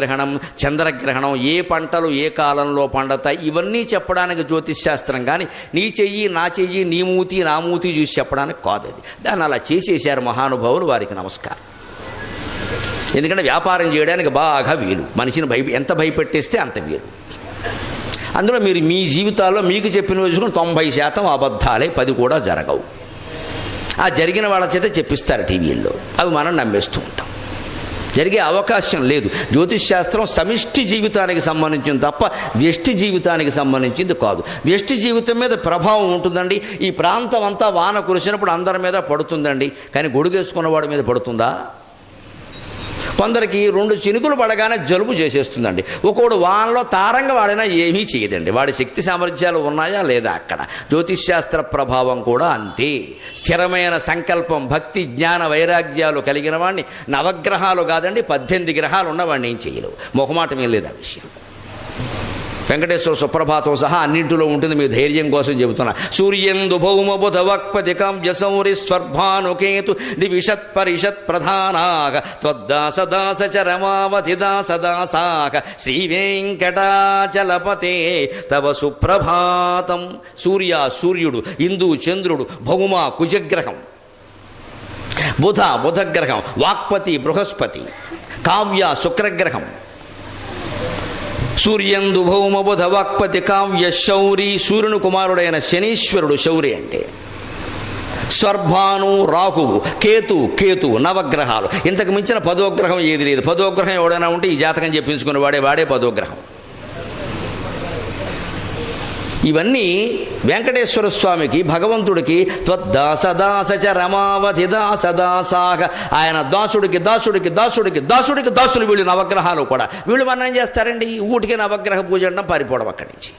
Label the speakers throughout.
Speaker 1: గ్రహణం, చంద్రగ్రహణం, ఏ పంటలు ఏ కాలంలో పండతాయి, ఇవన్నీ చెప్పడానికి జ్యోతిష్శాస్త్రం. కానీ నీ చెయ్యి నా చెయ్యి, నీ మూతి నా మూతి చూసి చెప్పడానికి కాదు. అది దాన్ని అలా చేసేసారు మహానుభావులు, వారికి నమస్కారం. ఎందుకంటే వ్యాపారం చేయడానికి బాగా వీలు, మనిషిని ఎంత భయపెట్టేస్తే అంత వీలు. అందులో మీరు మీ జీవితాల్లో మీకు చెప్పిన చూసుకుని 90% అబద్ధాలే, 10 కూడా జరగవు. ఆ జరిగిన వాళ్ళ చేత చెప్పిస్తారు టీవీల్లో, అవి మనం నమ్మేస్తూ ఉంటాం. జరిగే అవకాశం లేదు. జ్యోతిష్శాస్త్రం సమిష్టి జీవితానికి సంబంధించింది తప్ప వ్యష్టి జీవితానికి సంబంధించింది కాదు. వ్యష్టి జీవితం మీద ప్రభావం ఉంటుందండి. ఈ ప్రాంతం అంతా వాన కురిసినప్పుడు అందరి మీద పడుతుందండి, కానీ గొడుగేసుకున్నవాడి మీద పడుతుందా? కొందరికి 2 చినుకులు పడగానే జలుబు చేసేస్తుందండి. ఒకడు వానలో తారంగా వాడినా ఏమీ చేయదండి. వాడి శక్తి సామర్థ్యాలు ఉన్నాయా లేదా? అక్కడ జ్యోతిష్శాస్త్ర ప్రభావం కూడా అంతే. స్థిరమైన సంకల్పం, భక్తి, జ్ఞాన వైరాగ్యాలు కలిగిన వాడిని నవగ్రహాలు కాదండి 18 గ్రహాలు ఉన్నవాడిని ఏం చేయలేవు. మొహమాటం ఏం లేదు ఆ విషయం. వెంకటేశ్వర సుప్రభాతం సహా అన్నింటిలో ఉంటుంది. మీ ధైర్యం కోసం చెబుతున్నా. సూర్యందు భౌమ బుధ వక్పతి కావ్య సౌరి స్వర్భానుకేతు దివిషత్ పరిషత్ ప్రధానాగ త్వద్దాస దాస చరమావధి దాస దాసాక శ్రీ వెంకటాచలపతే తవ సుప్రభాతం. సూర్యుడు, ఇందు చంద్రుడు, భౌమ కుజగ్రహం, బుధగ్రహం, వాక్పతి బృహస్పతి, కావ్య శుక్రగ్రహం. సూర్యందు భౌమ బుధ వాక్పతి కావ్య శౌరి, సూర్యుని కుమారుడైన శనీశ్వరుడు శౌరి అంటే. స్వర్భాను రాహువు, కేతు నవగ్రహాలు. ఇంతకు మించిన 10వ గ్రహం ఏది లేదు. 10వ గ్రహం ఎవడైనా ఉంటే ఈ జాతకం చెప్పించుకుని వాడే 10వ గ్రహం. ఇవన్నీ వెంకటేశ్వర స్వామికి, భగవంతుడికి త్వద్దాసదాస చ రమావధి దాసదాసాక, ఆయన దాసుడికి దాసులు. వీళ్ళు నవగ్రహాలు కూడా. వీళ్ళు మనం ఏం చేస్తారండి, ఊటికి నవగ్రహ పూజ అనడం, పారిపోవడం అక్కడి నుంచి.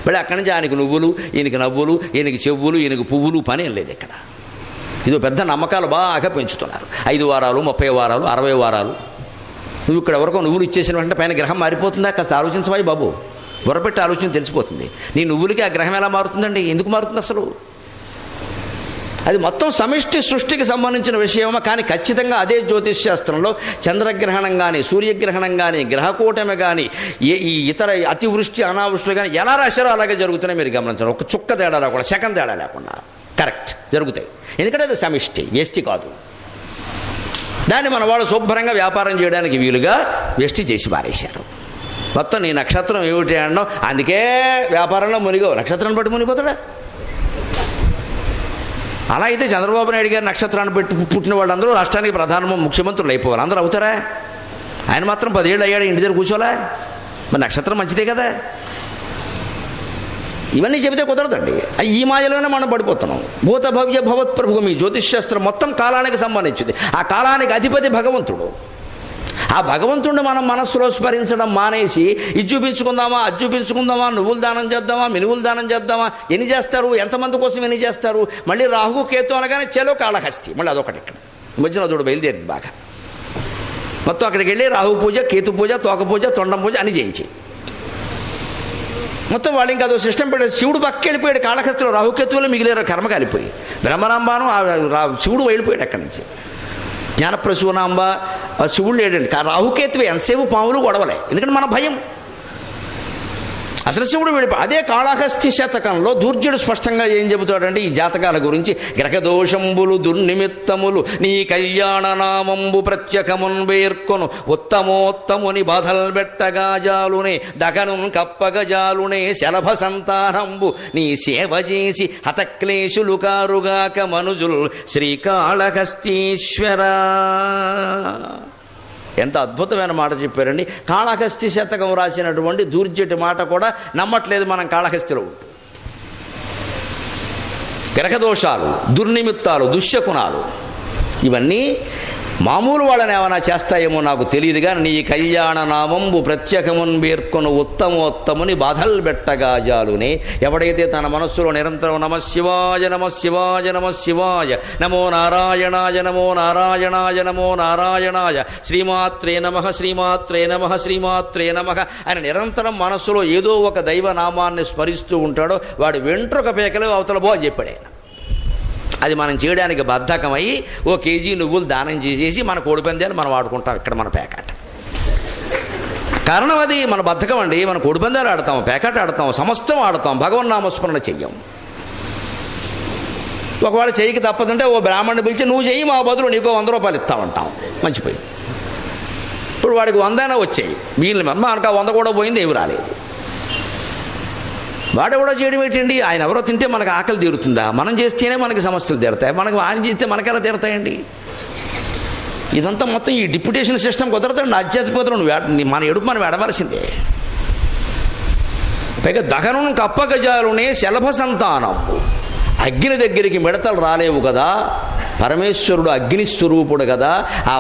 Speaker 1: మళ్ళీ అక్కడి నుంచి ఆయనకి నువ్వులు, ఈయనకి నవ్వులు, ఈయనకి చెవులు, ఈయనకి పువ్వులు, పని ఏం లేదు ఇక్కడ. ఇదో పెద్ద నమ్మకాలు బాగా పెంచుతున్నారు. 5 వారాలు, 30 వారాలు, 60 వారాలు. నువ్వు ఇక్కడ ఎవరికో నువ్వులు ఇచ్చేసిన వెంటనే పైన గ్రహం మారిపోతుందా? కాస్త ఆలోచించవాయి బాబు, బుర్రపెట్టి ఆలోచన తెలిసిపోతుంది. నీ నువ్వులకి ఆ గ్రహం ఎలా మారుతుందండి? ఎందుకు మారుతుంది అసలు? అది మొత్తం సమిష్టి సృష్టికి సంబంధించిన విషయమా? కానీ ఖచ్చితంగా అదే జ్యోతిష్శాస్త్రంలో చంద్రగ్రహణం కానీ, సూర్యగ్రహణం కానీ, గ్రహకూటమి కానీ, ఈ ఇతర అతివృష్టి అనావృష్టి కానీ ఎలా రాశారో అలాగే జరుగుతున్నాయి. మీరు గమనించాలి. ఒక చుక్క తేడా లేకుండా, సెకండ్ తేడా లేకుండా కరెక్ట్ జరుగుతాయి. ఎందుకంటే అది సమిష్టి, వ్యష్టి కాదు. దాన్ని మన వాళ్ళు శుభ్రంగా వ్యాపారం చేయడానికి వీలుగా వ్యష్టి చేసి మారేశారు. మొత్తం నీ నక్షత్రం ఏమిటి అనడం, అందుకే వ్యాపారంలో మునిగో. నక్షత్రాన్ని బట్టి మునిగిపోతాడా? అలా అయితే చంద్రబాబు నాయుడు గారి నక్షత్రాన్ని పెట్టి పుట్టిన వాళ్ళందరూ రాష్ట్రానికి ముఖ్యమంత్రులు అయిపోవాలి. అందరూ అవుతారా? ఆయన మాత్రం 10 ఏళ్ళు అయ్యాడు, ఇంటి దగ్గర కూర్చోలే. మరి నక్షత్రం మంచిదే కదా. ఇవన్నీ చెబితే కుదరదండి. ఈ మాయలోనే మనం పడిపోతున్నాం. భూత భవ్య భవత్ ప్రభువు. మీ జ్యోతిష్శాస్త్రం మొత్తం కాలానికి సంబంధించింది. ఆ కాలానికి అధిపతి భగవంతుడు. ఆ భగవంతుడిని మనం మనస్సులో స్మరించడం మానేసి ఇది చూపించుకుందామా, అది చూపించుకుందామా, నువ్వులు దానం చేద్దామా, మినువులు దానం చేద్దామా, ఎన్ని చేస్తారు, ఎంతమంది కోసం ఎన్ని చేస్తారు. మళ్ళీ రాహు కేతు అనగానే చెలో కాళహస్తి, మళ్ళీ అదొకటి. ఇక్కడ మధ్యన అదొకటి బయలుదేరింది బాగా. మొత్తం అక్కడికి వెళ్ళి రాహు పూజ, కేతు పూజ, తోక పూజ, తొండం పూజ అని చేయించి మొత్తం వాళ్ళు ఇంకా అదో సిస్టమ్ పెట్టారు. శివుడు పక్కకి వెళ్ళిపోయాడు కాళహస్తిలో, రాహుకేతువులో మిగిలేరు, కర్మ కాలిపోయి. బ్రహ్మరాంబాను శివుడు వెళ్ళిపోయాడు అక్కడి నుంచి. జ్ఞానప్రసూనాంబ శివుడు లేడండి. రాహుకేతువే ఎంతసేపు పాములు గొడవలే. ఎందుకంటే మన భయం. అసలు శివుడు వెళ్ళిపో. అదే కాళహస్తి శతకంలో దూర్జుడు స్పష్టంగా ఏం చెబుతాడంటే ఈ జాతకాల గురించి. గ్రహదోషంబులు దుర్నిమిత్తములు నీ కళ్యాణ నామంబు ప్రత్యకమున్ వేర్కొను ఉత్తమోత్తముని బాధల్ బెట్టగాజాలునే దగను కప్పగజాలునే శలభ సంతానంబు నీ సేవ చేసి హతక్లేశులు కారుగాక మనుజుల్ శ్రీకాళహస్తీశ్వర. ఎంత అద్భుతమైన మాట చెప్పారండి. కాళహస్తి శతకం రాసినటువంటి దూర్జటి మాట కూడా నమ్మట్లేదు మనం. కాళహస్తిలో ఉంటుంది గ్రహదోషాలు, దుర్నిమిత్తాలు, దుశ్శకునాలు, ఇవన్నీ మామూలు వాళ్ళని ఏమైనా చేస్తాయేమో నాకు తెలియదు. కానీ నీ కళ్యాణ నామంబు ప్రత్యేకమున్ పేర్కొను ఉత్తమోత్తముని బాధల్ బెట్టగాజాలునే. ఎవడైతే తన మనస్సులో నిరంతరం నమశివాయ నమశివాయ నమశివాయ, నమో నారాయణాయ నమో నారాయణాయ నమో నారాయణాయ, శ్రీమాత్రే నమః శ్రీమాత్రే నమః శ్రీమాత్రే నమః అని నిరంతరం మనస్సులో ఏదో ఒక దైవనామాన్ని స్మరిస్తూ ఉంటాడో వాడు వెంట్రుక పేకలు అవతల బో అని చెప్పాడు ఆయన. అది మనం చేయడానికి బద్ధకమై ఓ కేజీ నువ్వులు దానం చేసేసి మన కోడిపందాలు మనం వాడుకుంటాం ఇక్కడ మన పేకాట. కారణం అది మన బద్ధకం అండి. మన కోడిపందాలు ఆడతాం, పేకాట ఆడతాం, సమస్తం ఆడతాం, భగవన్నామస్మరణ చెయ్యం. ఒకవేళ చెయ్యికి తప్పదంటే ఓ బ్రాహ్మణ్ణి పిలిచి నువ్వు చెయ్యి, మా బదులు నీకో 100 రూపాయలు ఇస్తామంటాం. మంచిపోయి ఇప్పుడు వాడికి 100 వచ్చాయి, వీళ్ళని మనకు 100 కూడా పోయింది, ఏమి రాలేదు. వాడెవడో చేయడం ఏంటండి? ఆయన ఎవరో తింటే మనకు ఆకలి తీరుతుందా? మనం చేస్తేనే మనకి సమస్యలు తీరుతాయి. మనకు ఆయన చేస్తే మనకెలా తీరుతాయండి? ఇదంతా మొత్తం ఈ డిప్యుటేషన్ సిస్టమ్ కుదరదండి. ఆధ్యాత్మికతను మన ఎడుపు మనం ఎడవలసిందే. పైగా దహనం కప్పగజాలునే శలభ సంతానం. అగ్ని దగ్గరికి మిడతలు రాలేవు కదా, పరమేశ్వరుడు అగ్నిస్వరూపుడు కదా. ఆ